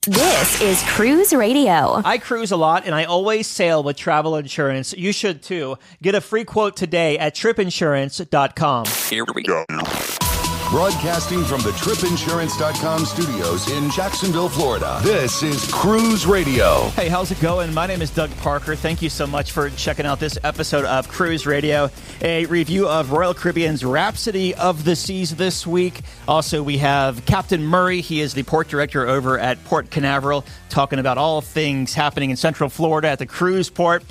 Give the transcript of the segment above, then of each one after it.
This is Cruise Radio. I cruise a lot, and I always sail with travel insurance. You should too. Get a free quote today at tripinsurance.com. Here we go. Broadcasting from the tripinsurance.com studios in Jacksonville, Florida. This is Cruise Radio. Hey, how's it going? My name is Doug Parker. Thank you so much for checking out this episode of Cruise Radio, a review of Royal Caribbean's Rhapsody of the Seas this week. Also, we have Captain Murray. He is the port director over at Port Canaveral, talking about all things happening in Central Florida at the cruise port.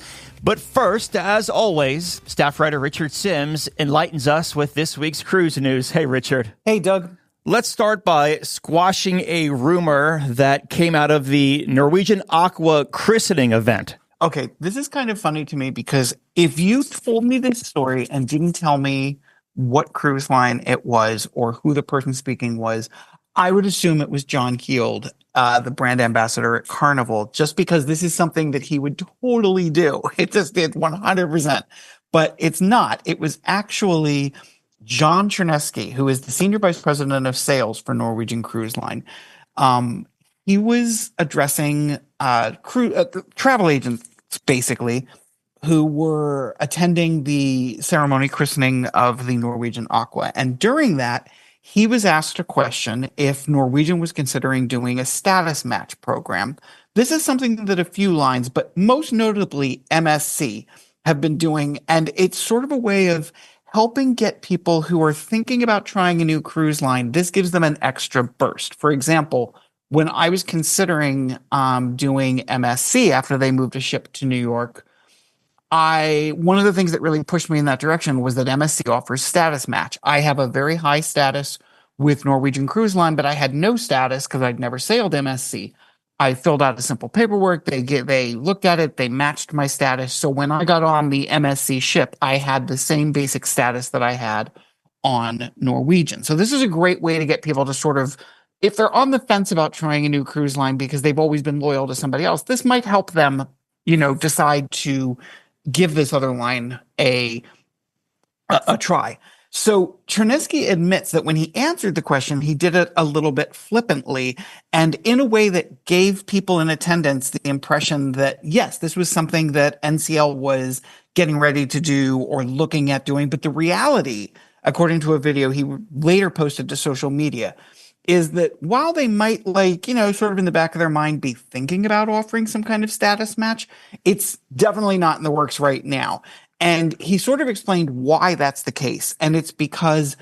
But first, as always, staff writer Richard Sims enlightens us with this week's cruise news. Hey, Richard. Hey, Doug. Let's start by squashing a rumor that came out of the Norwegian Aqua christening event. Okay, this is kind of funny to me because if you told me this story and didn't tell me what cruise line it was or who the person speaking was, I would assume it was John Heald, the brand ambassador at Carnival, just because this is something that he would totally do. It just did 100%. But it's not. It was actually John Chernesky, who is the senior vice president of sales for Norwegian Cruise Line. He was addressing travel agents, basically, who were attending the ceremony christening of the Norwegian Aqua. And during that, he was asked a question if Norwegian was considering doing a status match program. This is something that a few lines, but most notably MSC, have been doing, and it's sort of a way of helping get people who are thinking about trying a new cruise line. This gives them an extra burst. For example, when I was considering doing MSC after they moved a ship to New York, one of the things that really pushed me in that direction was that MSC offers status match. I have a very high status with Norwegian Cruise Line, but I had no status because I'd never sailed MSC. I filled out a simple paperwork. They looked at it. They matched my status. So when I got on the MSC ship, I had the same basic status that I had on Norwegian. So this is a great way to get people to sort of, if they're on the fence about trying a new cruise line because they've always been loyal to somebody else, this might help them, decide to give this other line a try. So Chernesky admits that when he answered the question, he did it a little bit flippantly and in a way that gave people in attendance the impression that, yes, this was something that NCL was getting ready to do or looking at doing. But the reality, according to a video he later posted to social media, is that while they might sort of in the back of their mind be thinking about offering some kind of status match, it's definitely not in the works right now. And he sort of explained why that's the case. And it's because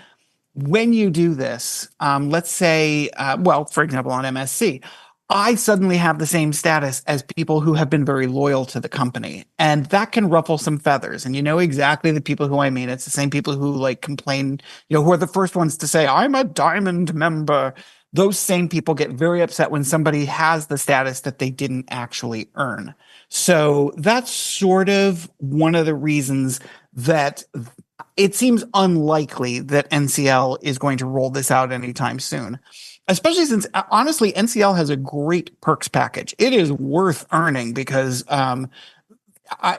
when you do this, let's say, for example, on MSC, I suddenly have the same status as people who have been very loyal to the company. And that can ruffle some feathers. And you know exactly the people who I mean. It's the same people who complain, who are the first ones to say, I'm a diamond member. Those same people get very upset when somebody has the status that they didn't actually earn. So that's sort of one of the reasons that it seems unlikely that NCL is going to roll this out anytime soon. Especially since, honestly, NCL has a great perks package. It is worth earning because I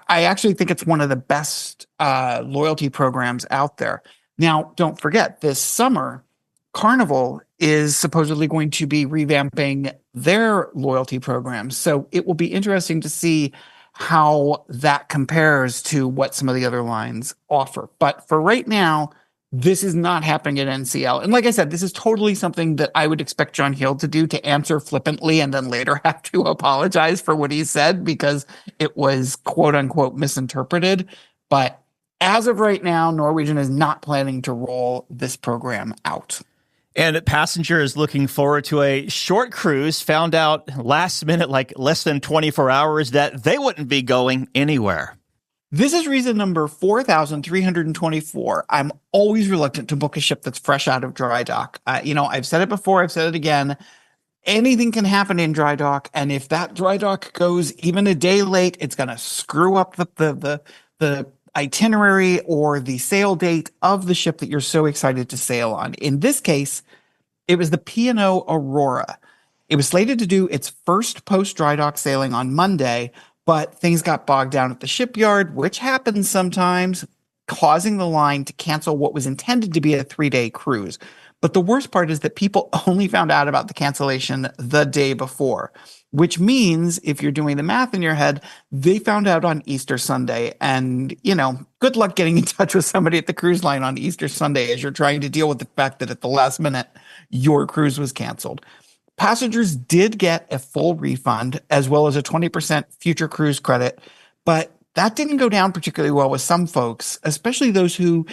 actually think it's one of the best loyalty programs out there. Now, don't forget, this summer, Carnival is supposedly going to be revamping their loyalty programs. So it will be interesting to see how that compares to what some of the other lines offer. But for right now, this is not happening at NCL. And like I said, this is totally something that I would expect John Heald to do, to answer flippantly and then later have to apologize for what he said because it was quote unquote misinterpreted. But as of right now, Norwegian is not planning to roll this program out. And passengers looking forward to a short cruise found out last minute, less than 24 hours, that they wouldn't be going anywhere. This is reason number 4,324. I'm always reluctant to book a ship that's fresh out of dry dock. I've said it before, I've said it again. Anything can happen in dry dock, and if that dry dock goes even a day late, it's going to screw up the itinerary or the sail date of the ship that you're so excited to sail on. In this case, it was the P&O Aurora. It was slated to do its first post-dry dock sailing on Monday, but things got bogged down at the shipyard, which happens sometimes, causing the line to cancel what was intended to be a 3-day cruise. But the worst part is that people only found out about the cancellation the day before, which means if you're doing the math in your head, they found out on Easter Sunday. And, good luck getting in touch with somebody at the cruise line on Easter Sunday as you're trying to deal with the fact that at the last minute, your cruise was canceled. Passengers did get a full refund as well as a 20% future cruise credit, but that didn't go down particularly well with some folks, especially those who,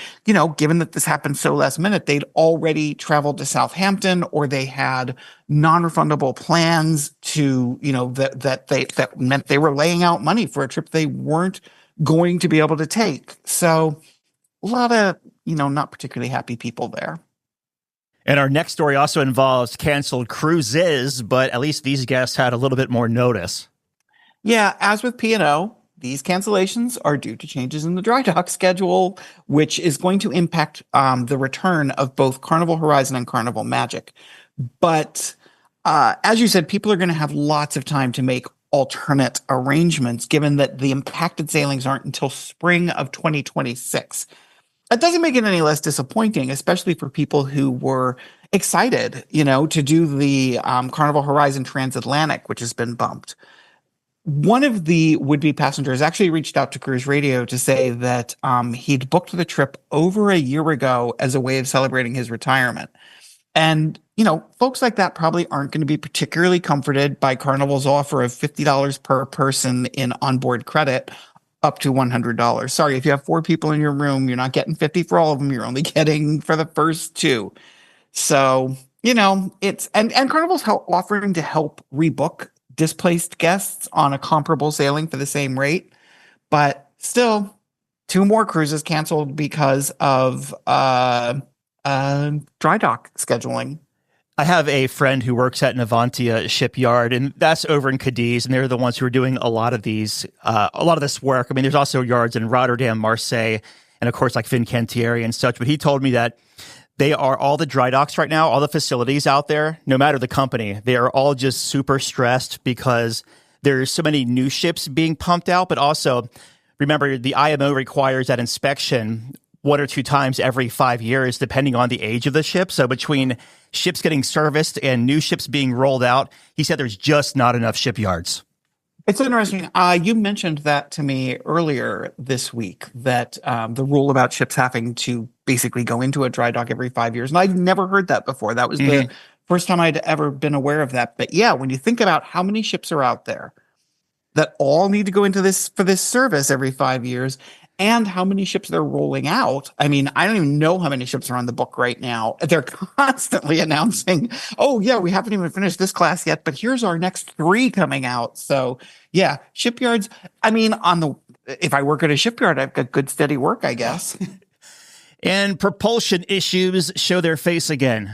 given that this happened so last minute, they'd already traveled to Southampton or they had non-refundable plans to, that meant they were laying out money for a trip they weren't going to be able to take. So a lot of, not particularly happy people there. And our next story also involves canceled cruises, but at least these guests had a little bit more notice. Yeah, as with P&O, these cancellations are due to changes in the dry dock schedule, which is going to impact the return of both Carnival Horizon and Carnival Magic. But as you said, people are going to have lots of time to make alternate arrangements, given that the impacted sailings aren't until spring of 2026. That doesn't make it any less disappointing, especially for people who were excited, to do the Carnival Horizon Transatlantic, which has been bumped. One of the would-be passengers actually reached out to Cruise Radio to say that he'd booked the trip over a year ago as a way of celebrating his retirement. And, folks like that probably aren't going to be particularly comforted by Carnival's offer of $50 per person in onboard credit up to $100. Sorry, if you have 4 people in your room, you're not getting 50 for all of them. You're only getting for the first 2. So, it's, and Carnival's offering to help rebook displaced guests on a comparable sailing for the same rate. But still, 2 more cruises canceled because of dry dock scheduling. I have a friend who works at Navantia Shipyard, and that's over in Cadiz, and they're the ones who are doing a lot of this work. I mean, there's also yards in Rotterdam, Marseille, and of course, like Fincantieri and such. But he told me that they are all the dry docks right now, all the facilities out there, no matter the company, they are all just super stressed because there's so many new ships being pumped out. But also, remember, the IMO requires that inspection 1 or 2 times every 5 years, depending on the age of the ship. So between ships getting serviced and new ships being rolled out, he said there's just not enough shipyards. It's interesting. You mentioned that to me earlier this week, that the rule about ships having to basically go into a dry dock every 5 years. And I'd never heard that before. That was the first time I'd ever been aware of that. But yeah, when you think about how many ships are out there that all need to go into this service every 5 years, and how many ships they're rolling out. I mean, I don't even know how many ships are on the book right now. They're constantly announcing, oh, yeah, we haven't even finished this class yet, but here's our next 3 coming out. So, yeah, shipyards. I mean, if I work at a shipyard, I've got good, steady work, I guess. And propulsion issues show their face again.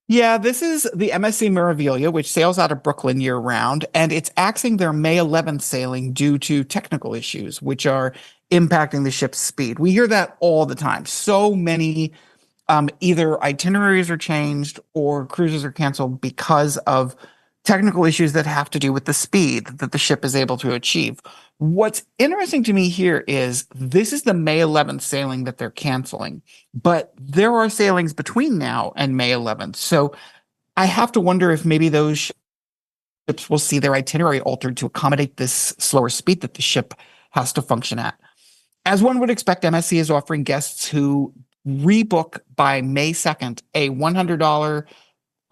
Yeah, this is the MSC Meraviglia, which sails out of Brooklyn year-round, and it's axing their May 11th sailing due to technical issues, which are impacting the ship's speed. We hear that all the time. So many either itineraries are changed or cruises are canceled because of technical issues that have to do with the speed that the ship is able to achieve. What's interesting to me here is this is the May 11th sailing that they're canceling, but there are sailings between now and May 11th. So I have to wonder if maybe those ships will see their itinerary altered to accommodate this slower speed that the ship has to function at. As one would expect, MSC is offering guests who rebook by May 2nd a $100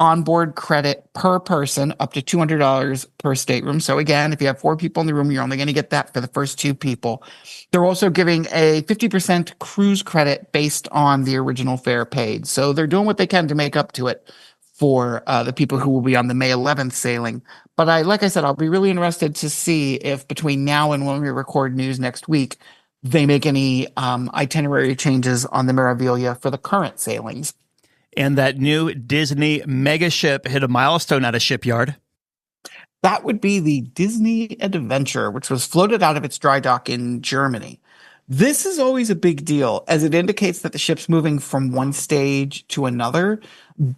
onboard credit per person, up to $200 per stateroom. So again, if you have 4 people in the room, you're only going to get that for the first 2 people. They're also giving a 50% cruise credit based on the original fare paid. So they're doing what they can to make up to it for the people who will be on the May 11th sailing. But like I said, I'll be really interested to see if between now and when we record news next week, they make any itinerary changes on the Meraviglia for the current sailings. And that new Disney megaship hit a milestone at a shipyard. That would be the Disney Adventure, which was floated out of its dry dock in Germany. This is always a big deal, as it indicates that the ship's moving from one stage to another.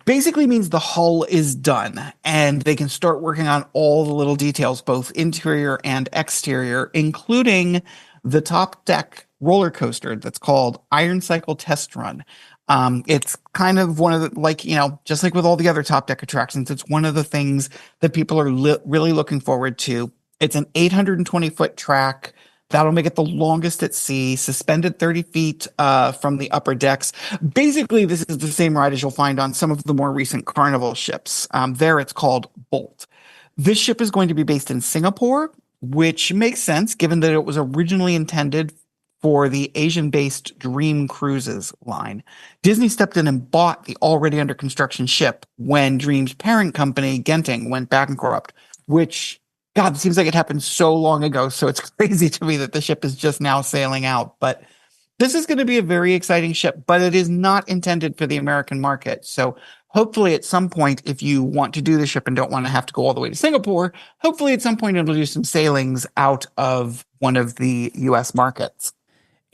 Basically means the hull is done, and they can start working on all the little details, both interior and exterior, including the top deck roller coaster that's called Iron Cycle Test Run. It's kind of one of the, like, just like with all the other top deck attractions, it's one of the things that people are really looking forward to. It's an 820-foot track. That'll make it the longest at sea, suspended 30 feet from the upper decks. Basically, this is the same ride as you'll find on some of the more recent Carnival ships. There, it's called Bolt. This ship is going to be based in Singapore, which makes sense given that it was originally intended for the Asian-based Dream Cruises line. Disney stepped in and bought the already under construction ship when Dream's parent company, Genting, went bankrupt, which, God, it seems like it happened so long ago, so it's crazy to me that the ship is just now sailing out. But this is going to be a very exciting ship, but it is not intended for the American market. So hopefully at some point, if you want to do the ship and don't want to have to go all the way to Singapore, hopefully at some point it'll do some sailings out of one of the U.S. markets.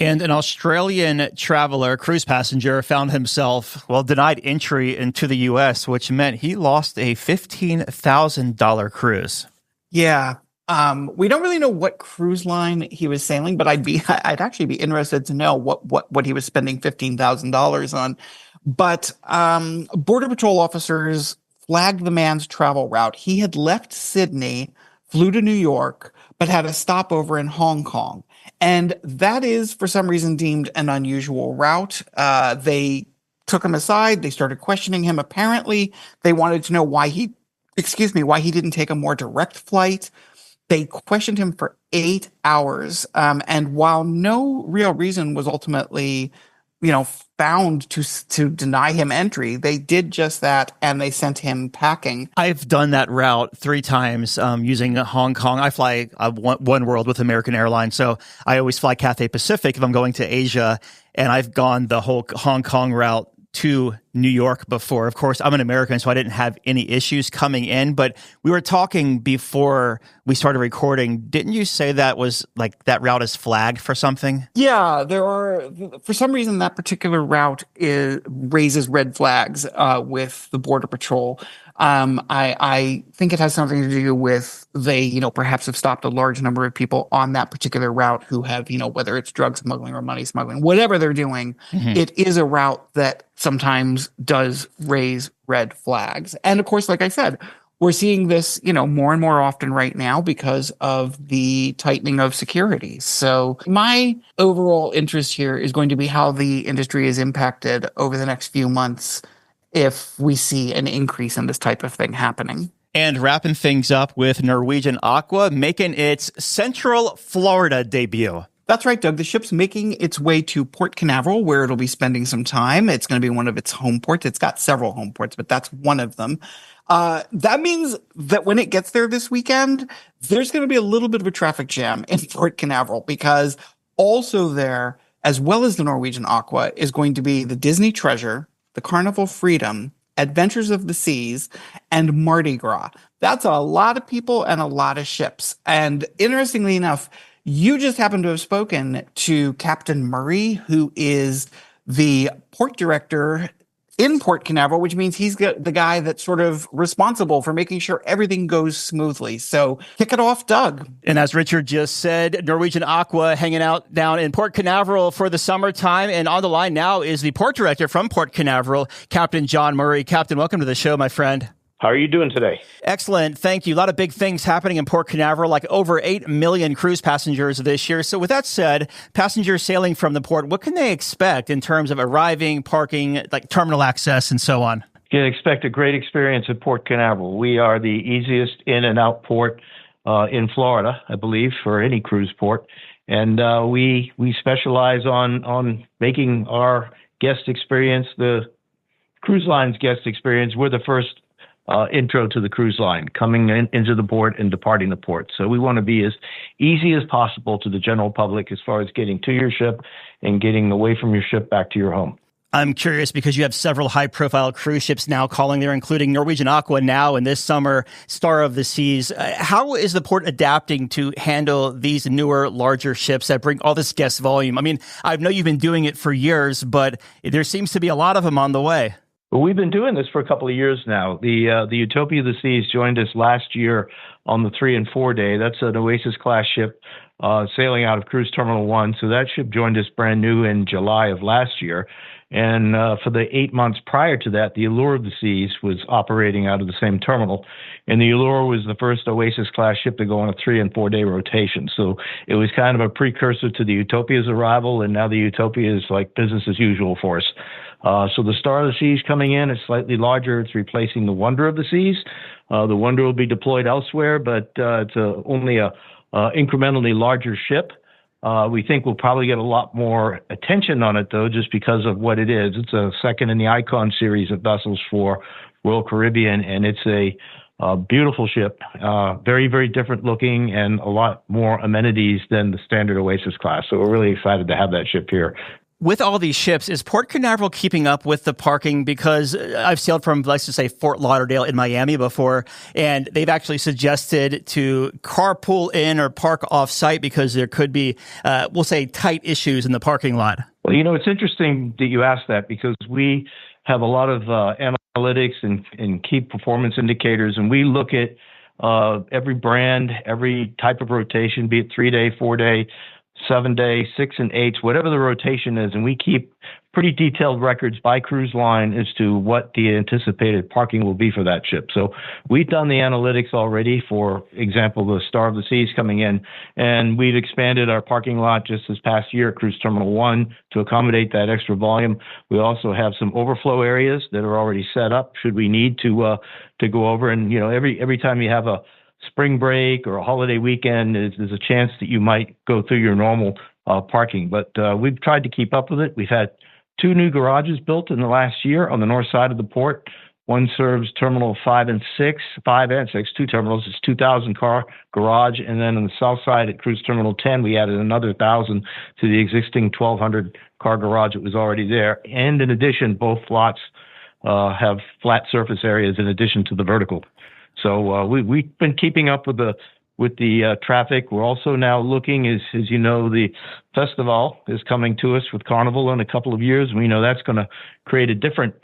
And an Australian traveler, cruise passenger, found himself, denied entry into the U.S., which meant he lost a $15,000 cruise. Yeah. We don't really know what cruise line he was sailing, but I'd actually be interested to know what he was spending $15,000 on. But Border Patrol officers flagged the man's travel route. He had left Sydney, flew to New York, but had a stopover in Hong Kong. And that is, for some reason, deemed an unusual route. They took him aside. They started questioning him. Apparently, they wanted to know why he didn't take a more direct flight. They questioned him for 8 hours. And while no real reason was ultimately, found to deny him entry, they did just that, and they sent him packing. I've done that route 3 times using Hong Kong. I fly One World with American Airlines, so I always fly Cathay Pacific if I'm going to Asia, and I've gone the whole Hong Kong route to New York before. Of course, I'm an American, so I didn't have any issues coming in, but we were talking before we started recording. Didn't you say that was like that route is flagged for something? Yeah, for some reason, that particular route raises red flags with the Border Patrol. I think it has something to do with they, perhaps have stopped a large number of people on that particular route who have, whether it's drug smuggling or money smuggling, whatever they're doing, it is a route that sometimes does raise red flags. And of course, like I said, we're seeing this, more and more often right now because of the tightening of security. So my overall interest here is going to be how the industry is impacted over the next few months if we see an increase in this type of thing happening. And wrapping things up with Norwegian Aqua making its Central Florida debut. That's right, Doug. The ship's making its way to Port Canaveral, where it'll be spending some time. It's going to be one of its home ports. It's got several home ports, but that's one of them. That means that when it gets there this weekend, there's going to be a little bit of a traffic jam in Port Canaveral, because also there, as well as the Norwegian Aqua, is going to be the Disney Treasure, the Carnival Freedom, Adventures of the Seas, and Mardi Gras. That's a lot of people and a lot of ships. And interestingly enough, you just happen to have spoken to Captain Murray, who is the port director in Port Canaveral, which means he's the guy that's sort of responsible for making sure everything goes smoothly. So kick it off, Doug. And as Richard just said, Norwegian Aqua hanging out down in Port Canaveral for the summertime. And on the line now is the port director from Port Canaveral, Captain John Murray. Captain, welcome to the show, my friend. How are you doing today? Excellent. Thank you. A lot of big things happening in Port Canaveral, like over 8 million cruise passengers this year. So with that said, passengers sailing from the port, what can they expect in terms of arriving, parking, like terminal access, and so on? You can expect a great experience at Port Canaveral. We are the easiest in and out port in Florida, I believe, for any cruise port. And we specialize on making our guest experience, the cruise line's guest experience. We're the first intro to the cruise line, coming into the port and departing the port. So we want to be as easy as possible to the general public as far as getting to your ship and getting away from your ship back to your home. I'm curious because you have several high-profile cruise ships now calling there, including Norwegian Aqua now and this summer, Star of the Seas. How is the port adapting to handle these newer, larger ships that bring all this guest volume? I mean, I know you've been doing it for years, but there seems to be a lot of them on the way. Well, we've been doing this for a couple of years now. The Utopia of the Seas joined us last year on the 3 and 4 day. That's an Oasis class ship sailing out of Cruise Terminal 1. So that ship joined us brand new in July of last year. And for the 8 months prior to that, the Allure of the Seas was operating out of the same terminal. And the Allure was the first Oasis-class ship to go on a 3- and 4-day rotation. So it was kind of a precursor to the Utopia's arrival, and now the Utopia is like business as usual for us. So the Star of the Seas coming in is slightly larger. It's replacing the Wonder of the Seas. The Wonder will be deployed elsewhere, but it's only a incrementally larger ship. We think we'll probably get a lot more attention on it, though, just because of what it is. It's a second in the Icon series of vessels for Royal Caribbean, and it's a beautiful ship, very, very different looking, and a lot more amenities than the standard Oasis class. So we're really excited to have that ship here. With all these ships, is Port Canaveral keeping up with the parking? Because I've sailed from, let's just say, Fort Lauderdale in Miami before, and they've actually suggested to carpool in or park off-site because there could be, we'll say, tight issues in the parking lot. Well, it's interesting that you asked that because we have a lot of analytics and key performance indicators, and we look at every brand, every type of rotation, be it 3-day, 4-day, 7-day, 6 and 8, whatever the rotation is, and we keep pretty detailed records by cruise line as to what the anticipated parking will be for that ship. So we've done the analytics already, for example, the Star of the Seas coming in, and we've expanded our parking lot just this past year at Cruise Terminal 1 to accommodate that extra volume. We also have some overflow areas that are already set up should we need to go over. And, every time you have a spring break or a holiday weekend, there's a chance that you might go through your normal parking. But we've tried to keep up with it. We've had 2 new garages built in the last year on the north side of the port. One serves Terminal 5 and 6, 2 terminals. It's 2,000 car garage. And then on the south side at Cruise Terminal 10, we added another 1,000 to the existing 1,200 car garage that was already there. And in addition, both lots have flat surface areas in addition to the vertical. So we've been keeping up with the traffic. We're also now looking, as you know, the festival is coming to us with Carnival in a couple of years. We know that's going to create a different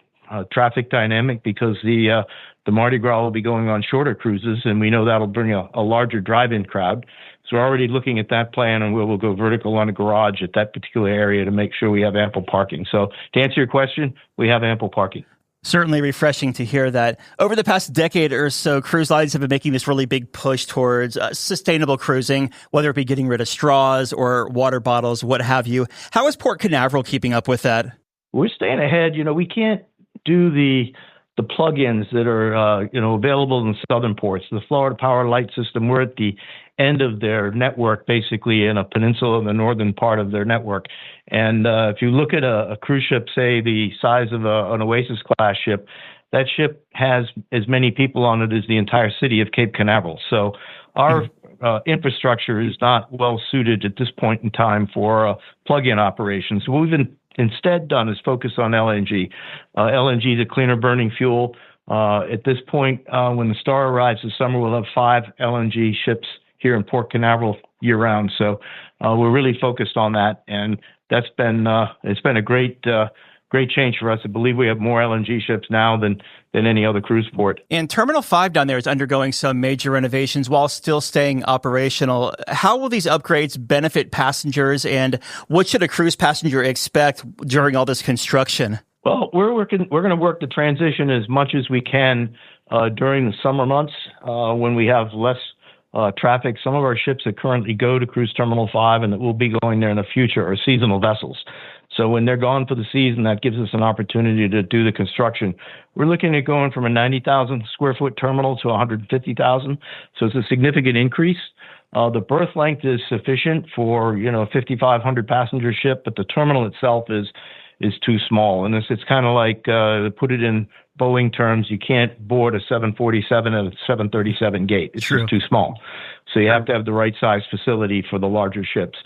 traffic dynamic because the Mardi Gras will be going on shorter cruises, and we know that'll bring a larger drive-in crowd. So we're already looking at that plan, and we'll go vertical on a garage at that particular area to make sure we have ample parking. So to answer your question, we have ample parking. Certainly refreshing to hear that. Over the past decade or so, cruise lines have been making this really big push towards sustainable cruising, whether it be getting rid of straws or water bottles, what have you. How is Port Canaveral keeping up with that? We're staying ahead. We can't do the plugins that are available in southern ports. The Florida Power Light System, we're at the end of their network, basically in a peninsula in the northern part of their network. And if you look at a cruise ship, say the size of an Oasis-class ship, that ship has as many people on it as the entire city of Cape Canaveral. So our infrastructure is not well suited at this point in time for plug-in operations. So what we've instead done is focus on LNG. LNG is a cleaner burning fuel. At this point, when the Star arrives this summer, we'll have 5 LNG ships here in Port Canaveral year-round. So we're really focused on that, and that's been it's been a great change for us. I believe we have more LNG ships now than any other cruise port. And Terminal 5 down there is undergoing some major renovations while still staying operational. How will these upgrades benefit passengers, and what should a cruise passenger expect during all this construction? Well, we're going to work the transition as much as we can during the summer months when we have less traffic. Some of our ships that currently go to Cruise Terminal 5 and that will be going there in the future are seasonal vessels. So when they're gone for the season, that gives us an opportunity to do the construction. We're looking at going from a 90,000 square foot terminal to 150,000. So it's a significant increase. The berth length is sufficient for, a 5,500 passenger ship, but the terminal itself is too small. And it's kind of like, put it in Boeing terms, you can't board a 747 at a 737 gate. It's just too small. So you have to have the right size facility for the larger ships.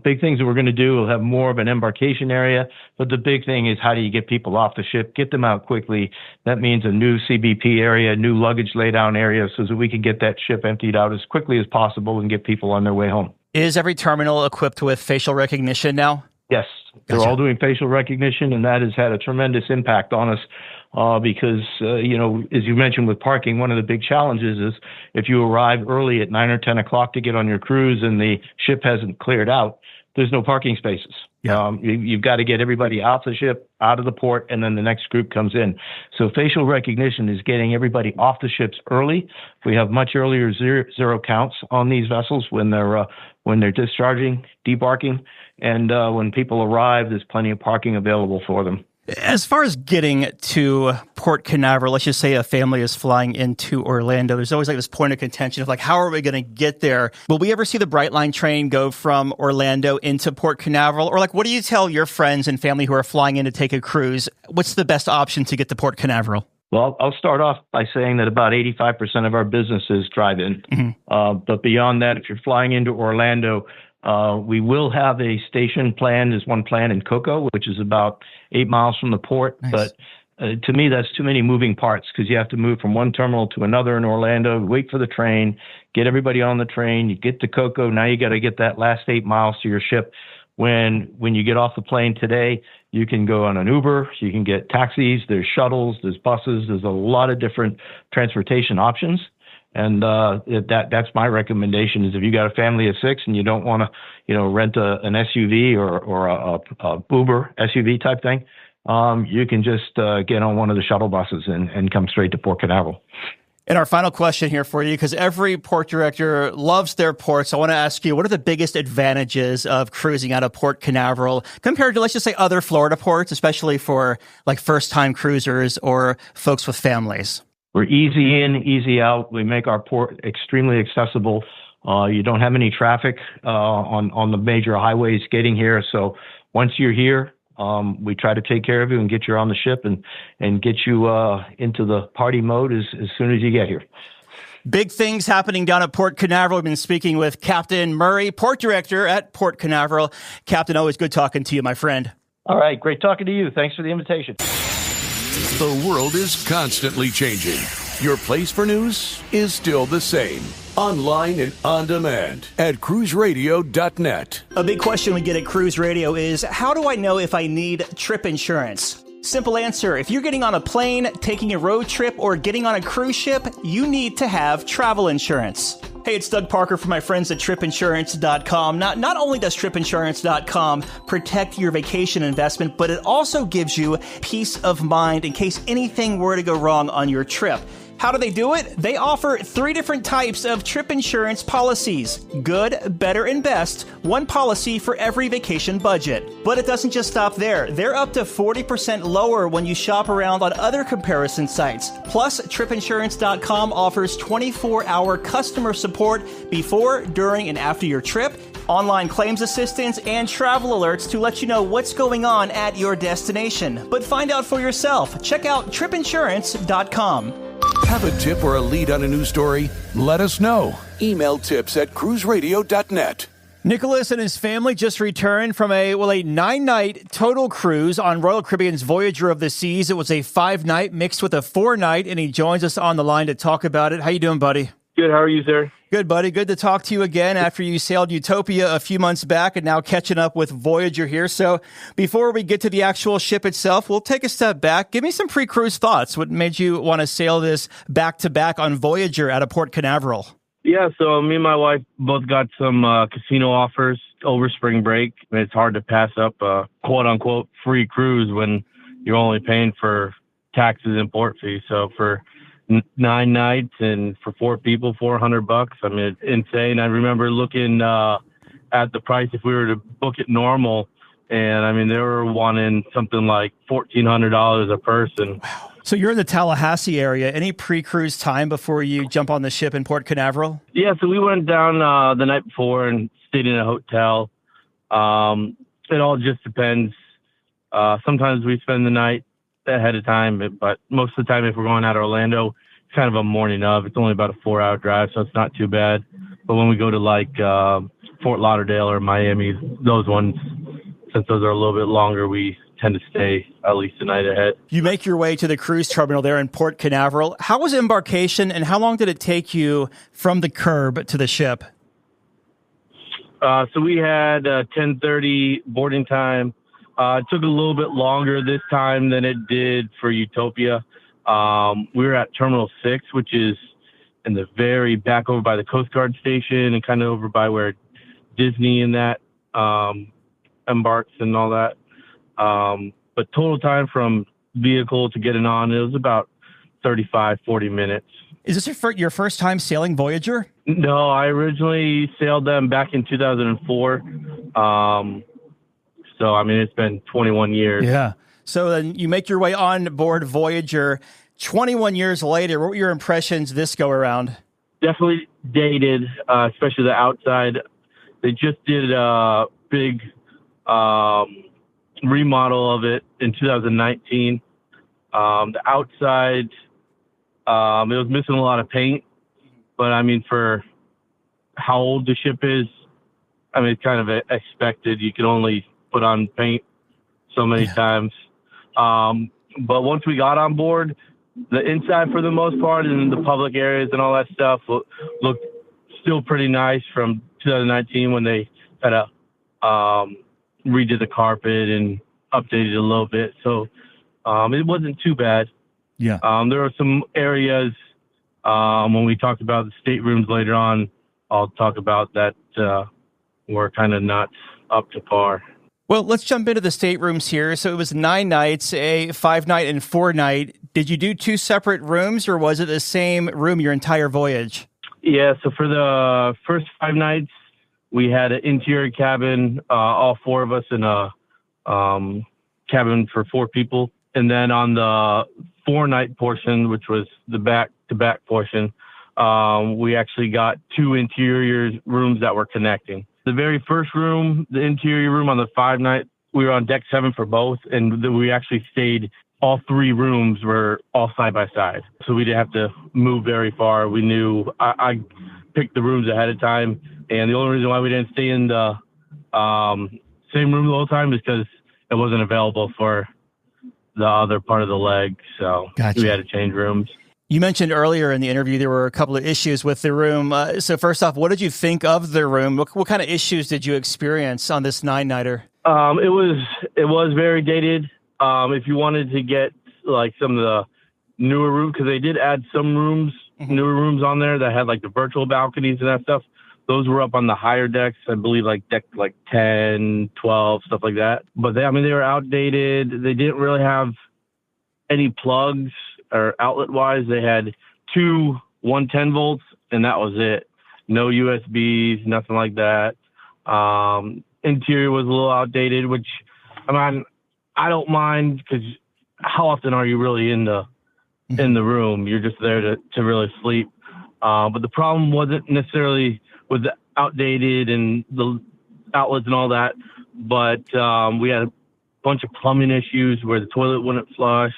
Big things that we're going to do, we'll have more of an embarkation area, but the big thing is how do you get people off the ship, get them out quickly. That means a new CBP area, new luggage laydown area, so that we can get that ship emptied out as quickly as possible and get people on their way home. Is every terminal equipped with facial recognition now? Yes, they're all doing facial recognition, and that has had a tremendous impact on us. because, as you mentioned with parking, one of the big challenges is if you arrive early at 9 or 10 o'clock to get on your cruise and the ship hasn't cleared out, there's no parking spaces. Yeah. You've got to get everybody off the ship, out of the port, and then the next group comes in. So facial recognition is getting everybody off the ships early. We have much earlier zero counts on these vessels when they're discharging, debarking, and when people arrive, there's plenty of parking available for them. As far as getting to Port Canaveral, let's just say a family is flying into Orlando. There's always like this point of contention of like, how are we going to get there? Will we ever see the Brightline train go from Orlando into Port Canaveral? Or like, what do you tell your friends and family who are flying in to take a cruise? What's the best option to get to Port Canaveral? Well, I'll start off by saying that about 85% of our business is drive-in. Mm-hmm. But beyond that, if you're flying into Orlando, we will have a station plan. There's one plan in Cocoa, which is about 8 miles from the port. Nice. But to me, that's too many moving parts because you have to move from one terminal to another in Orlando, wait for the train, get everybody on the train. You get to Cocoa. Now you got to get that last 8 miles to your ship. When you get off the plane today, you can go on an Uber, you can get taxis, there's shuttles, there's buses, there's a lot of different transportation options. And that's my recommendation is if you got a family of 6 and you don't want to, rent an SUV or a Uber SUV type thing, you can just get on one of the shuttle buses and come straight to Port Canaveral. And our final question here for you, because every port director loves their ports. I want to ask you, what are the biggest advantages of cruising out of Port Canaveral compared to, let's just say, other Florida ports, especially for like first-time cruisers or folks with families? We're easy in, easy out. We make our port extremely accessible. You don't have any traffic on the major highways getting here. So once you're here, we try to take care of you and get you on the ship and get you into the party mode as soon as you get here. Big things happening down at Port Canaveral. We've been speaking with Captain Murray, Port Director at Port Canaveral. Captain, always good talking to you, my friend. All right, great talking to you. Thanks for the invitation. The world is constantly changing. Your place for news is still the same. Online and on demand at cruiseradio.net. A big question we get at Cruise Radio is, how do I know if I need trip insurance? Simple answer. If you're getting on a plane, taking a road trip, or getting on a cruise ship, you need to have travel insurance. Hey, it's Doug Parker from my friends at tripinsurance.com. Not only does tripinsurance.com protect your vacation investment, but it also gives you peace of mind in case anything were to go wrong on your trip. How do they do it? They offer 3 different types of trip insurance policies. Good, better, and best. One policy for every vacation budget. But it doesn't just stop there. They're up to 40% lower when you shop around on other comparison sites. Plus, tripinsurance.com offers 24-hour customer support before, during, and after your trip, online claims assistance, and travel alerts to let you know what's going on at your destination. But find out for yourself. Check out tripinsurance.com. Have a tip or a lead on a news story? Let us know. Email tips@cruiseradio.net. Nicholas and his family just returned from a 9-night total cruise on Royal Caribbean's Voyager of the Seas. It was a 5-night mixed with a 4-night, and he joins us on the line to talk about it. How you doing, buddy? Good. How are you, sir? Good, buddy. Good to talk to you again after you sailed Utopia a few months back and now catching up with Voyager here. So before we get to the actual ship itself, we'll take a step back. Give me some pre-cruise thoughts. What made you want to sail this back-to-back on Voyager out of Port Canaveral? Yeah, so me and my wife both got some casino offers over spring break. It's hard to pass up a quote-unquote free cruise when you're only paying for taxes and port fees. So for 9 nights and for 4 people, $400. I mean, it's insane. I remember looking at the price if we were to book it normal, and I mean, they were wanting something like $1,400 a person. Wow. So you're in the Tallahassee area. Any pre-cruise time before you jump on the ship in Port Canaveral? Yeah, so we went down the night before and stayed in a hotel. It all just depends. Sometimes we spend the night ahead of time, but most of the time if we're going out of Orlando, it's kind of a morning of. It's only about a 4-hour drive, so it's not too bad. But when we go to like Fort Lauderdale or Miami, those ones, since those are a little bit longer, we tend to stay at least a night ahead. You make your way to the cruise terminal there in Port Canaveral. How was embarkation, and how long did it take you from the curb to the ship? So we had 10:30 boarding time. It took a little bit longer this time than it did for Utopia. We were at Terminal 6, which is in the very back over by the Coast Guard station and kind of over by where Disney and that embarks and all that. But total time from vehicle to getting on, it was about 35, 40 minutes. Is this your first time sailing Voyager? No, I originally sailed them back in 2004. So, I mean, it's been 21 years. Yeah. So then you make your way on board Voyager. 21 years later, what were your impressions this go around? Definitely dated, especially the outside. They just did a big remodel of it in 2019. The outside, it was missing a lot of paint, but I mean, for how old the ship is, I mean, it's kind of expected. You can only put on paint so many times. But once we got on board, the inside for the most part and the public areas and all that stuff looked still pretty nice from 2019 when they kind of redid the carpet and updated it a little bit. So it wasn't too bad. Yeah. There were some areas when we talked about the staterooms later on, I'll talk about that were kind of not up to par. Well, let's jump into the staterooms here. So it was 9 nights, a 5-night and 4-night. Did you do 2 separate rooms, or was it the same room your entire voyage? Yeah, so for the first 5 nights, we had an interior cabin, all 4 of us in a cabin for 4 people. And then on the 4-night portion, which was the back-to-back portion, we actually got 2 interior rooms that were connecting. The very first room, the interior room on the 5-night, we were on deck 7 for both, and we actually stayed, all 3 rooms were all side by side. So we didn't have to move very far. We knew, I picked the rooms ahead of time, and the only reason why we didn't stay in the same room the whole time is because it wasn't available for the other part of the leg. So Gotcha. We had to change rooms. You mentioned earlier in the interview there were a couple of issues with the room. So first off, what did you think of the room? What kind of issues did you experience on this 9-nighter? It was very dated. If you wanted to get like some of the newer rooms, because they did add some rooms, newer rooms on there that had like the virtual balconies and that stuff. Those were up on the higher decks, I believe, like deck like 10, 12, stuff like that. But they were outdated. They didn't really have any plugs or outlet-wise. They had 2 110 volts, and that was it. No USBs, nothing like that. Interior was a little outdated, which, I mean, I don't mind, because how often are you really in the room? You're just there to really sleep. But the problem wasn't necessarily with the outdated and the outlets and all that, but we had a bunch of plumbing issues where the toilet wouldn't flush.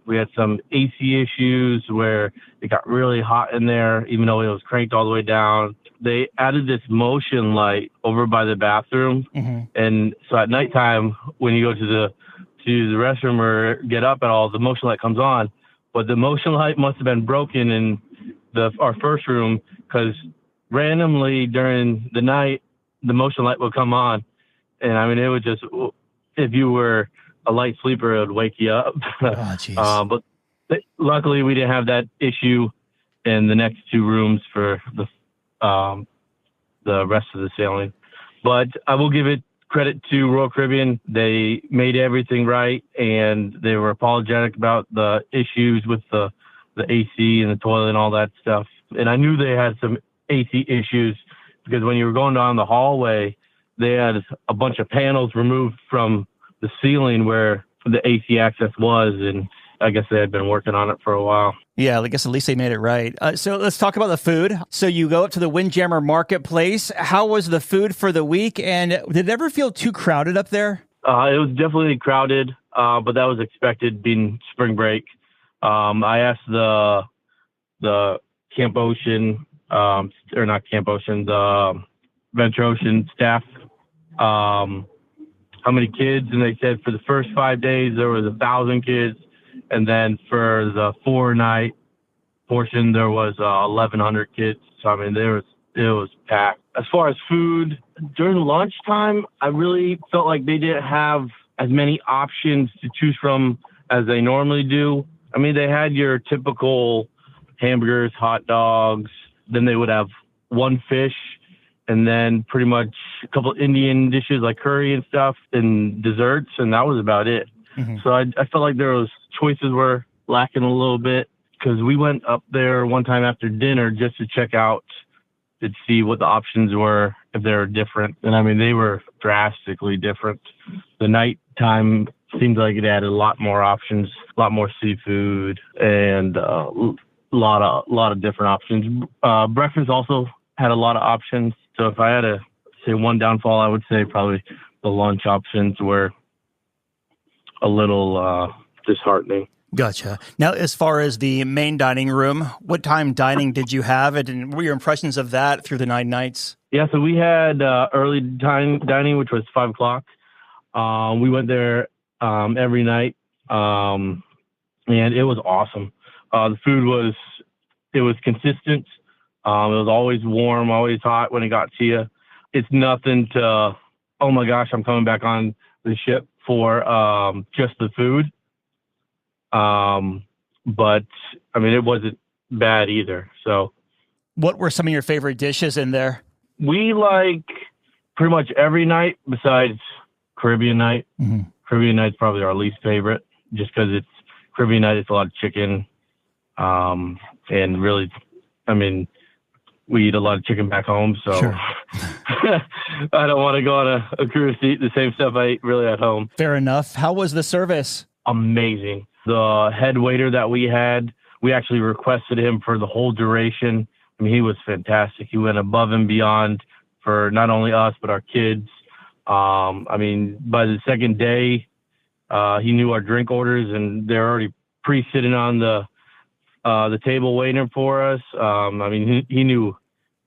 We had some AC issues where it got really hot in there, even though it was cranked all the way down. They added this motion light over by the bathroom. And so at nighttime, when you go to the restroom or get up at all, the motion light comes on. But the motion light must have been broken in our first room, because randomly during the night, the motion light would come on. And I mean, it would just, if you were a light sleeper, it would wake you up. But luckily we didn't have that issue in the next 2 rooms for the rest of the sailing. But I will give it credit to Royal Caribbean. They made everything right, and they were apologetic about the issues with the AC and the toilet and all that stuff. And I knew they had some AC issues, because when you were going down the hallway, they had a bunch of panels removed from the ceiling where the AC access was, and I guess they had been working on it for a while. Yeah, I guess at least they made it right. So let's talk about the food. So you go up to the Windjammer Marketplace. How was the food for the week, and did it ever feel too crowded up there? It was definitely crowded, but that was expected being spring break. I asked the Camp Ocean, or not Camp Ocean, the Venture Ocean staff, how many kids, and they said for the first 5 days there was 1,000 kids, and then for the 4-night portion there was 1,100 kids. So I mean, it was packed. As far as food, During lunchtime, I really felt like they didn't have as many options to choose from as they normally do. I mean, they had your typical hamburgers, hot dogs, then they would have one fish, and then pretty much a couple Indian dishes like curry and stuff, and desserts, and that was about it. Mm-hmm. So I felt like choices were lacking a little bit, because we went up there one time after dinner just to check out, to see what the options were, if they were different. And I mean, they were drastically different. The nighttime seemed like it had a lot more options, a lot more seafood, and a lot of different options. Breakfast also had a lot of options. So if I had to say one downfall, I would say probably the lunch options were a little disheartening. Gotcha. Now, as far as the main dining room, what time dining did you have, and what were your impressions of that through the 9 nights? Yeah, so we had early dining, which was 5 o'clock. We went there every night, and it was awesome. The food was consistent. It was always warm, always hot when it got to you. It's nothing to, oh my gosh, I'm coming back on the ship for just the food. But I mean, it wasn't bad either. So what were some of your favorite dishes in there? We like pretty much every night besides Caribbean night. Mm-hmm. Caribbean night's probably our least favorite, just because it's Caribbean night. It's a lot of chicken. And really, I mean, we eat a lot of chicken back home. So sure. I don't want to go on a cruise to eat the same stuff I eat really at home. Fair enough. How was the service? Amazing. The head waiter that we had, we actually requested him for the whole duration. I mean, he was fantastic. He went above and beyond for not only us, but our kids. I mean, by the second day, he knew our drink orders, and they're already pre-sitting on the table waiting for us. I mean, he knew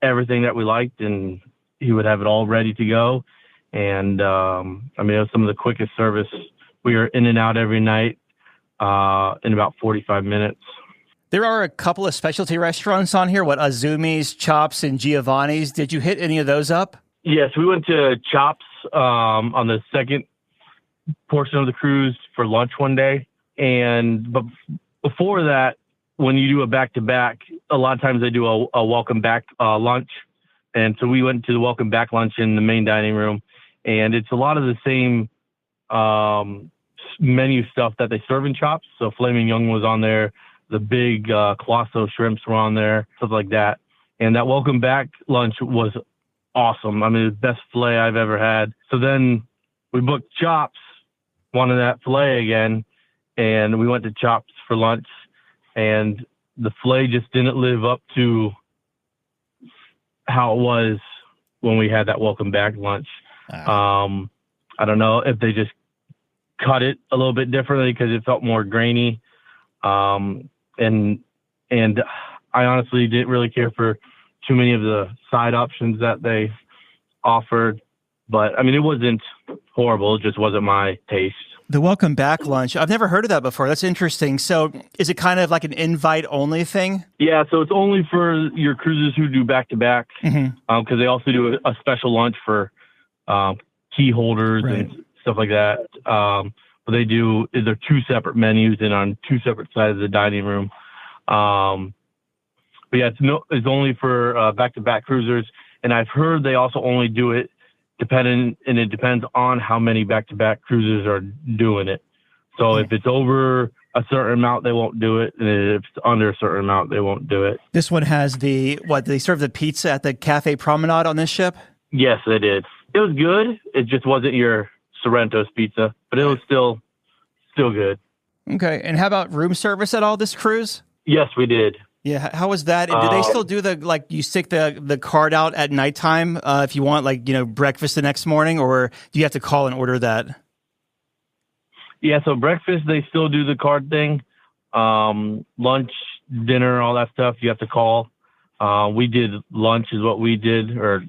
everything that we liked, and he would have it all ready to go. And, I mean, it was some of the quickest service. We were in and out every night in about 45 minutes. There are a couple of specialty restaurants on here, Azumi's, Chops, and Giovanni's. Did you hit any of those up? Yes, we went to Chops on the second portion of the cruise for lunch one day. But before that, when you do a back-to-back, a lot of times they do a welcome back lunch. And so we went to the welcome back lunch in the main dining room. And it's a lot of the same menu stuff that they serve in Chops. So filet mignon was on there. The big colosso shrimps were on there, stuff like that. And that welcome back lunch was awesome. I mean, the best filet I've ever had. So then we booked Chops, wanted that filet again, and we went to Chops for lunch. And the filet just didn't live up to how it was when we had that welcome back lunch. I don't know if they just cut it a little bit differently because it felt more grainy. And I honestly didn't really care for too many of the side options that they offered. But I mean, it wasn't horrible. It just wasn't my taste. The welcome back lunch, I've never heard of that before. That's interesting. So is it kind of like an invite only thing? Yeah, so it's only for your cruises who do back-to-back, because they also do a special lunch for key holders and stuff like that. What they do is they're 2 separate menus and on 2 separate sides of the dining room. But yeah, it's only for back-to-back cruisers. And I've heard they also only do it it depends on how many back-to-back cruisers are doing it. So if it's over a certain amount, they won't do it. And if it's under a certain amount, they won't do it. This one has they serve the pizza at the Cafe Promenade on this ship? Yes, they did. It was good. It just wasn't your Sorrento's pizza, but it was still good. Okay. And how about room service at all this cruise? Yes, we did. Yeah, how was that? And do they still do you stick the card out at nighttime if you want breakfast the next morning, or do you have to call and order that? Yeah, so breakfast, they still do the card thing. Lunch, dinner, all that stuff, you have to call. We did lunch is what we did, or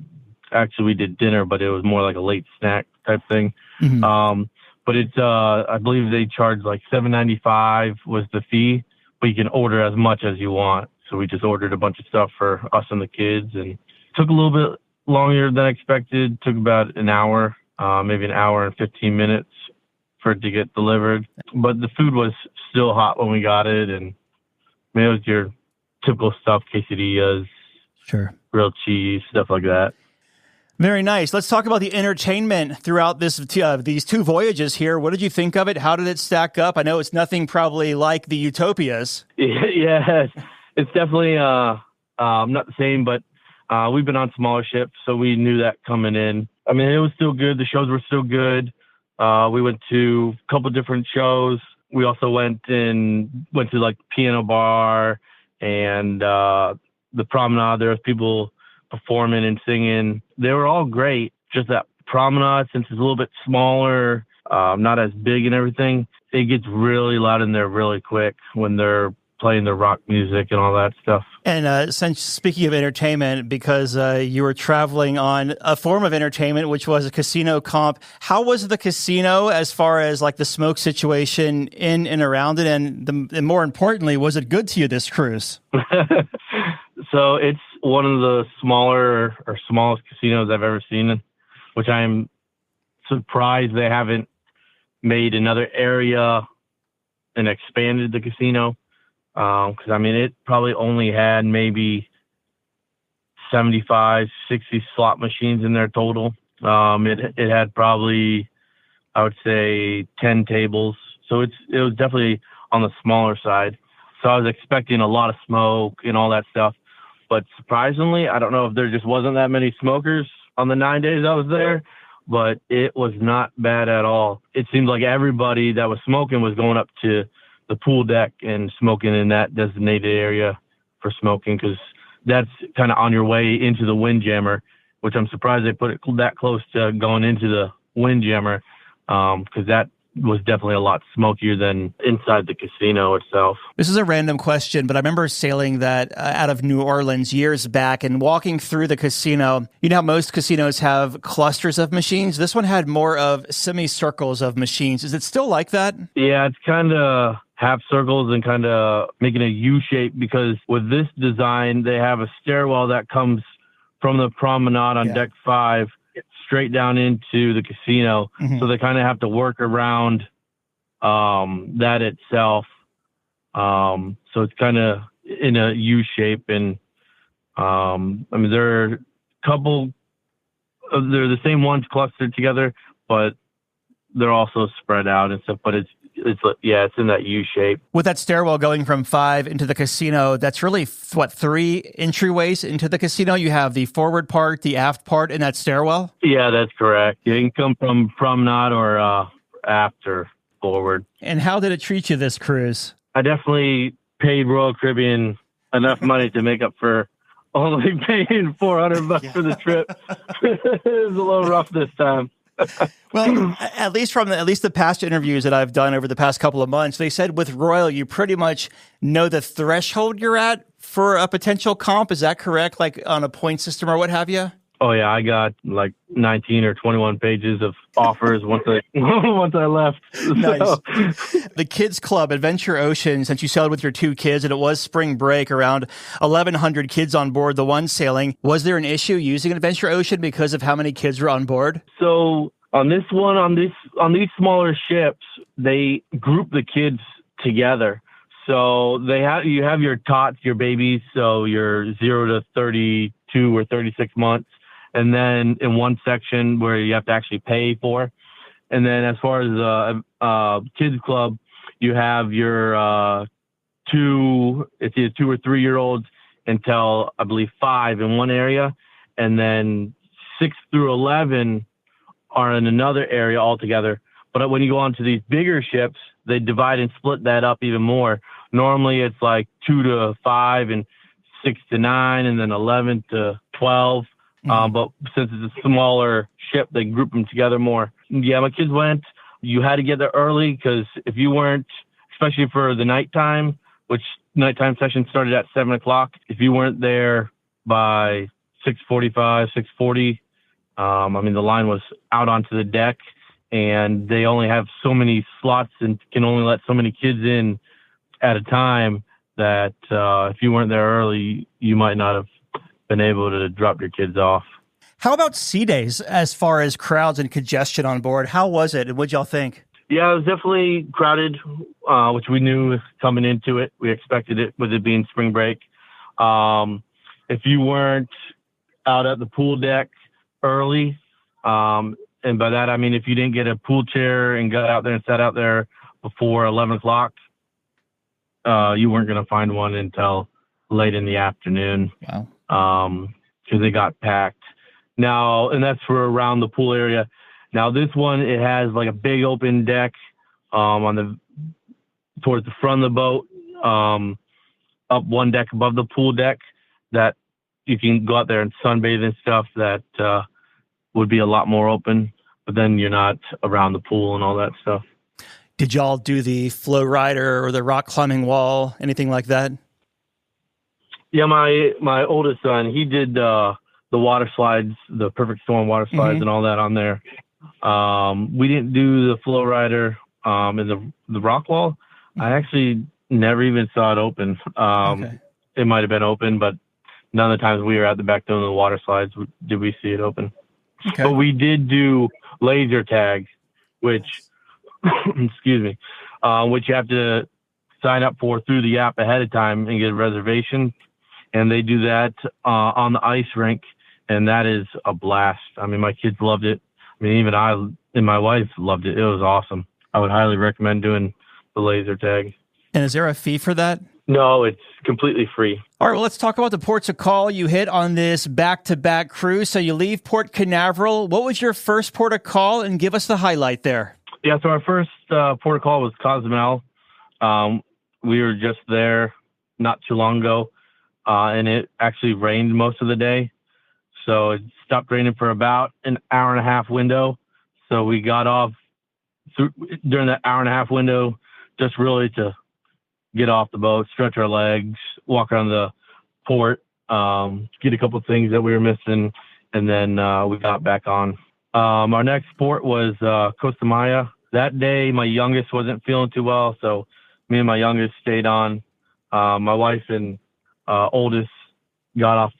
actually we did dinner, but it was more like a late snack type thing. Mm-hmm. But it's, I believe they charge like $7.95 was the fee. But you can order as much as you want. So we just ordered a bunch of stuff for us and the kids, and it took a little bit longer than expected. Took about an hour, maybe an hour and 15 minutes for it to get delivered. But the food was still hot when we got it, and I mean, it was your typical stuff, quesadillas, Sure. grilled cheese, stuff like that. Very nice. Let's talk about the entertainment throughout these two voyages here. What did you think of it? How did it stack up? I know it's nothing probably like the Utopias. Yeah, it's definitely not the same, but we've been on smaller ships, so we knew that coming in. I mean, it was still good. The shows were still good. We went to a couple different shows. We also went to like piano bar and the promenade. There was people performing and singing. They were all great. Just that promenade, since it's a little bit smaller, not as big and everything, it gets really loud in there really quick when they're playing the rock music and all that stuff. And since speaking of entertainment, because you were traveling on a form of entertainment, which was a casino comp, how was the casino as far as like the smoke situation in and around it? And more importantly, was it good to you this cruise? So it's one of the smallest casinos I've ever seen, which I'm surprised they haven't made another area and expanded the casino. Because, I mean, it probably only had maybe 75, 60 slot machines in there total. It had probably, I would say, 10 tables. So it was definitely on the smaller side. So I was expecting a lot of smoke and all that stuff. But surprisingly, I don't know if there just wasn't that many smokers on the 9 days I was there, but it was not bad at all. It seemed like everybody that was smoking was going up to the pool deck and smoking in that designated area for smoking, because that's kind of on your way into the Windjammer, which I'm surprised they put it that close to going into the Windjammer, because that was definitely a lot smokier than inside the casino itself. This is a random question, but I remember sailing that out of New Orleans years back and walking through the casino. You know how most casinos have clusters of machines? This one had more of semicircles of machines. Is it still like that? Yeah, it's kind of half circles and kind of making a U shape, because with this design, they have a stairwell that comes from the promenade on deck 5 straight down into the casino. Mm-hmm. So they kind of have to work around that itself. So it's kind of in a U shape. And I mean, there are a couple, they're the same ones clustered together, but they're also spread out and stuff. But it's in that U shape. With that stairwell going from 5 into the casino, that's really, 3 entryways into the casino? You have the forward part, the aft part, and that stairwell? Yeah, that's correct. You can come from promenade or aft or forward. And how did it treat you this cruise? I definitely paid Royal Caribbean enough money to make up for only paying $400 for the trip. It was a little rough this time. Well, at least the past interviews that I've done over the past couple of months, they said with Royal, you pretty much know the threshold you're at for a potential comp. Is that correct? Like on a point system or what have you? Oh yeah, I got like 19 or 21 pages of offers once I left. Nice. The Kids Club, Adventure Ocean, since you sailed with your 2 kids and it was spring break, around 1,100 kids on board the one sailing. Was there an issue using Adventure Ocean because of how many kids were on board? So on this one, on these smaller ships, they group the kids together. So you have your tots, your babies, so your 0 to 32 or 36 months. And then in one section where you have to actually pay for. And then as far as Kids Club, you have your it's either 2 or 3 year olds until I believe 5 in one area. And then 6 through 11 are in another area altogether. But when you go on to these bigger ships, they divide and split that up even more. Normally it's like 2 to 5 and 6 to 9 and then 11 to 12. But since it's a smaller ship, they group them together more. Yeah, my kids went. You had to get there early because if you weren't, especially for the nighttime, which nighttime session started at 7 o'clock, if you weren't there by 6:45, 6:40, I mean, the line was out onto the deck, and they only have so many slots and can only let so many kids in at a time that if you weren't there early, you might not have been able to drop your kids off. How about sea days as far as crowds and congestion on board? How was it, and what'd y'all think? Yeah, it was definitely crowded, which we knew coming into it. We expected it with it being spring break. If you weren't out at the pool deck early, and by that I mean if you didn't get a pool chair and got out there and sat out there before 11 o'clock, you weren't going to find one until late in the afternoon. Wow. Because they got packed. Now, and that's for around the pool area. Now, this one, it has like a big open deck towards the front of the boat, up one deck above the pool deck that you can go out there and sunbathe and stuff that would be a lot more open, but then you're not around the pool and all that stuff. Did y'all do the flow rider or the rock climbing wall, anything like that? Yeah, my oldest son, he did the water slides, the Perfect Storm water slides and all that on there. We didn't do the flow rider and the rock wall. I actually never even saw it open. It might have been open, but none of the times we were at the back doing the water slides did we see it open. Okay. But we did do laser tag, which, excuse me, which you have to sign up for through the app ahead of time and get a reservation. And they do that on the ice rink, and that is a blast. I mean, my kids loved it. I mean, even I and my wife loved it. It was awesome. I would highly recommend doing the laser tag. And is there a fee for that? No, it's completely free. All right, well, let's talk about the ports of call you hit on this back-to-back cruise. So you leave Port Canaveral. What was your first port of call? And give us the highlight there. Yeah, so our first port of call was Cozumel. We were just there not too long ago. And it actually rained most of the day. So it stopped raining for about an hour and a half window. So we got off during that hour and a half window, just really to get off the boat, stretch our legs, walk around the port, get a couple of things that we were missing, and then we got back on. Our next port was Costa Maya. That day, my youngest wasn't feeling too well, so me and my youngest stayed on. My wife and oldest got off.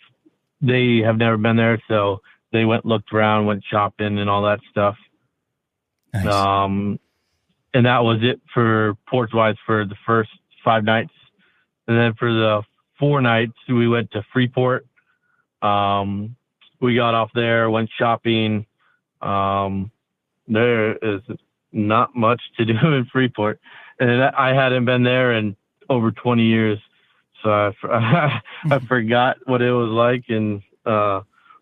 They have never been there, so they looked around, went shopping and all that stuff. Nice. And that was it for ports wise for the first 5 nights. And then for the 4 nights, we went to Freeport. We got off there, went shopping. There is not much to do in Freeport, and I hadn't been there in over 20 years. So I forgot what it was like, and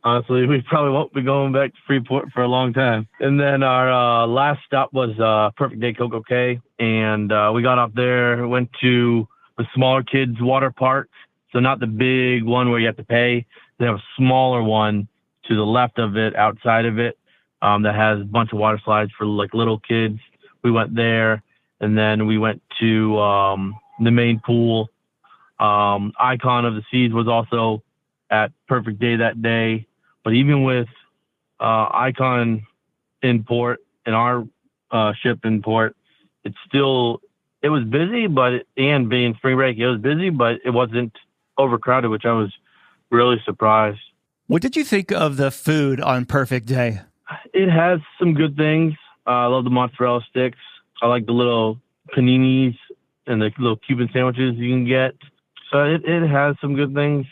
honestly, we probably won't be going back to Freeport for a long time. And then our last stop was Perfect Day Coco Cay, and we got off there, went to the smaller kids water park, so not the big one where you have to pay. They have a smaller one to the left of it, outside of it, that has a bunch of water slides for like little kids. We went there, and then we went to the main pool. Icon of the Seas was also at Perfect Day that day. But even with Icon in port and our ship in port, it was busy, and being spring break, it was busy, but it wasn't overcrowded, which I was really surprised. What did you think of the food on Perfect Day? It has some good things. I love the mozzarella sticks. I like the little paninis and the little Cuban sandwiches you can get. So it has some good things.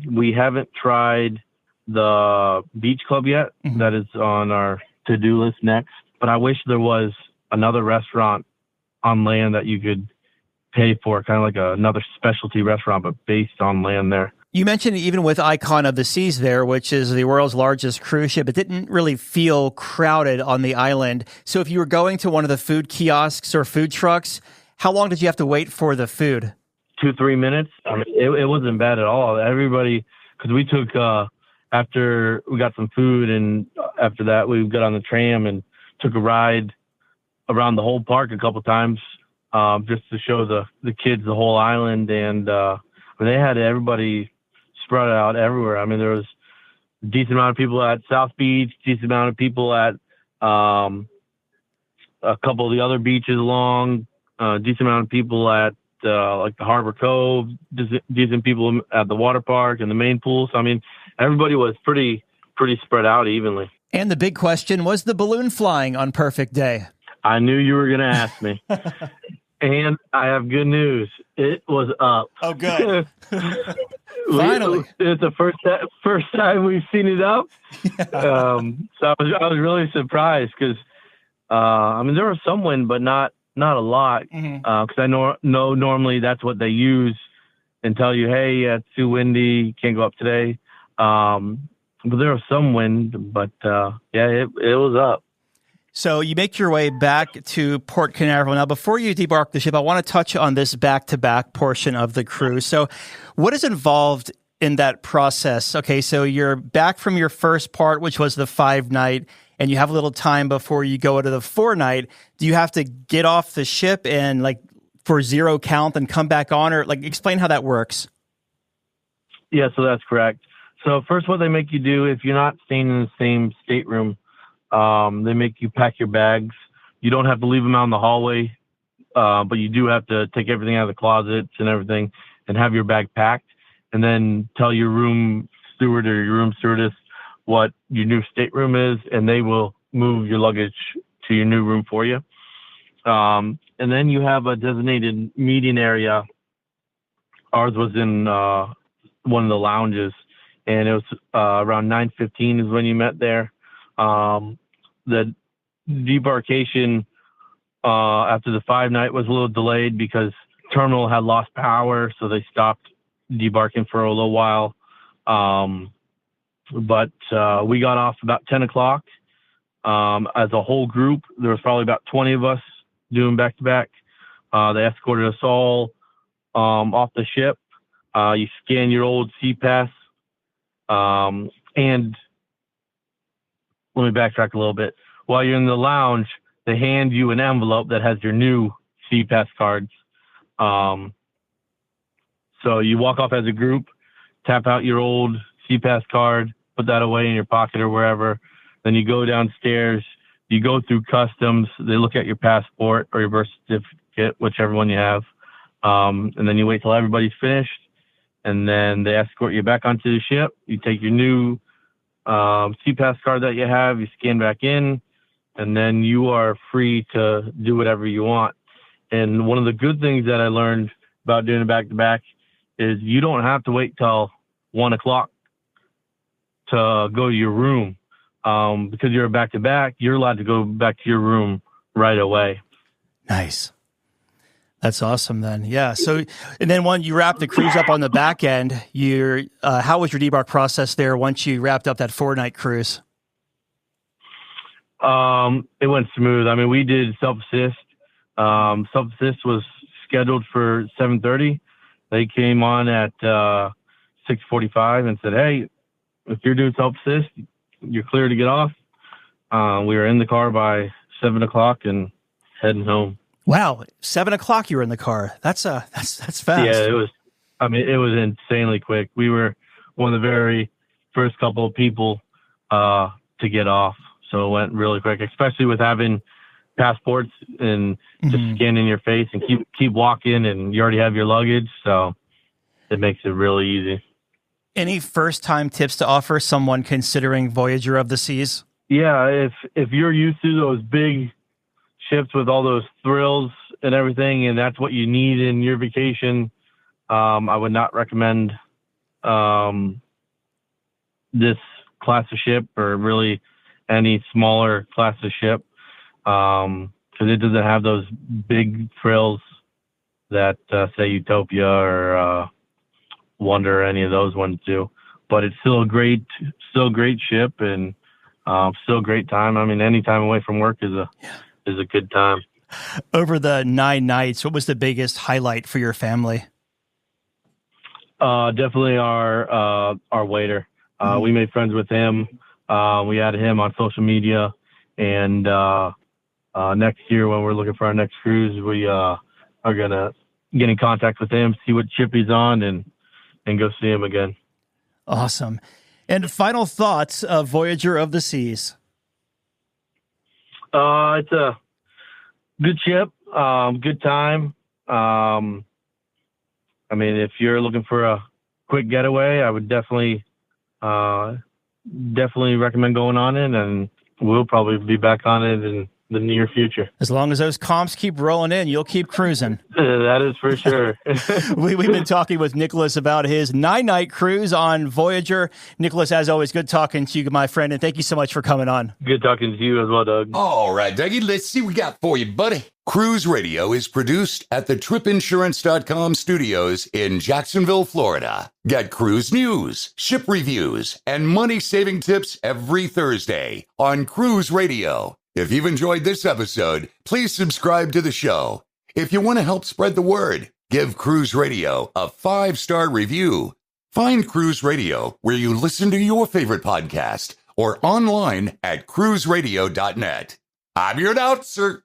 We haven't tried the beach club yet. Mm-hmm. That is on our to-do list next. But I wish there was another restaurant on land that you could pay for, kind of like another specialty restaurant, but based on land there. You mentioned even with Icon of the Seas there, which is the world's largest cruise ship, it didn't really feel crowded on the island. So if you were going to one of the food kiosks or food trucks, how long did you have to wait for the food? 2-3 minutes. I mean, it wasn't bad at all. Everybody, because we took, after we got some food, and after that we got on the tram and took a ride around the whole park a couple times, just to show the kids the whole island. And they had everybody spread out everywhere. I mean, there was a decent amount of people at South Beach, decent amount of people at a couple of the other beaches along, decent amount of people at like the Harbor Cove, decent people at the water park and the main pool. So, I mean, everybody was pretty pretty spread out evenly. And the big question, was the balloon flying on perfect day? I knew you were going to ask me. And I have good news. It was up. Oh, good. Finally. It's the first time we've seen it up. Yeah. So I was really surprised because, there was some wind, but not a lot. Because I know normally that's what they use and tell you, hey, it's too windy, can't go up today. But there was some wind, but it was up. So you make your way back to Port Canaveral. Now, before you debark the ship, I want to touch on this back-to-back portion of the cruise. So what is involved in that process? Okay, so you're back from your first part, which was the 5-night, and you have a little time before you go to the 4-night. Do you have to get off the ship and for 0 count and come back on, or explain how that works? Yeah, so that's correct. So first, what they make you do, if you're not staying in the same stateroom, they make you pack your bags. You don't have to leave them out in the hallway, but you do have to take everything out of the closets and everything and have your bag packed, and then tell your room steward or your room stewardess what your new stateroom is, and they will move your luggage to your new room for you. And then you have a designated meeting area. Ours was in one of the lounges, and it was around 9:15 is when you met there. The debarkation after the 5-night was a little delayed because terminal had lost power, so they stopped debarking for a little while. But we got off about 10 o'clock. As a whole group, there was probably about 20 of us doing back-to-back. They escorted us all off the ship. You scan your old CPAS. And let me backtrack a little bit. While you're in the lounge, they hand you an envelope that has your new CPAS cards. So you walk off as a group, tap out your old CPAS card, put that away in your pocket or wherever. Then you go downstairs, you go through customs, they look at your passport or your birth certificate, whichever one you have. And then you wait till everybody's finished, and then they escort you back onto the ship. You take your new CPAS card that you have, you scan back in, and then you are free to do whatever you want. And one of the good things that I learned about doing it back-to-back is you don't have to wait till 1 o'clock to go to your room. Because you're back-to-back, you're allowed to go back to your room right away. Nice. That's awesome then. Yeah. So, and then when you wrap the cruise up on the back end, how was your debark process there once you wrapped up that 4-night cruise? It went smooth. I mean, we did self-assist. Self-assist was scheduled for 7:30. They came on at 6:45 and said, hey, if you're doing self-assist, you're clear to get off. We were in the car by 7 o'clock and heading home. Wow, 7 o'clock you were in the car. That's fast. Yeah, it was. I mean, it was insanely quick. We were one of the very first couple of people to get off, so it went really quick. Especially with having passports and just scanning your face and keep walking, and you already have your luggage, so it makes it really easy. Any first-time tips to offer someone considering Voyager of the Seas? Yeah, if you're used to those big ships with all those thrills and everything, and that's what you need in your vacation, I would not recommend this class of ship, or really any smaller class of ship, because it doesn't have those big thrills that say Utopia or Wonder, or any of those ones do. But it's still a great ship, and still a great time. I mean, any time away from work is a good time. Over the 9 nights, what was the biggest highlight for your family? Definitely our waiter. We made friends with him. We added him on social media, and next year when we're looking for our next cruise, we are gonna get in contact with him, see what ship he's on, and go see him again. Awesome. And final thoughts of Voyager of the Seas? It's a good ship, good time. I mean, if you're looking for a quick getaway, I would definitely definitely recommend going on it, and we'll probably be back on it in the near future. As long as those comps keep rolling in, you'll keep cruising. That is for sure. We've been talking with Nicholas about his 9-night cruise on Voyager. Nicholas, as always, good talking to you, my friend, and thank you so much for coming on. Good talking to you as well, Doug. All right, Dougie, let's see what we got for you, buddy. Cruise Radio is produced at the tripinsurance.com studios in Jacksonville, Florida. Get cruise news, ship reviews, and money-saving tips every Thursday on Cruise Radio. If you've enjoyed this episode, please subscribe to the show. If you want to help spread the word, give Cruise Radio a 5-star review. Find Cruise Radio where you listen to your favorite podcast or online at cruiseradio.net. I'm your announcer,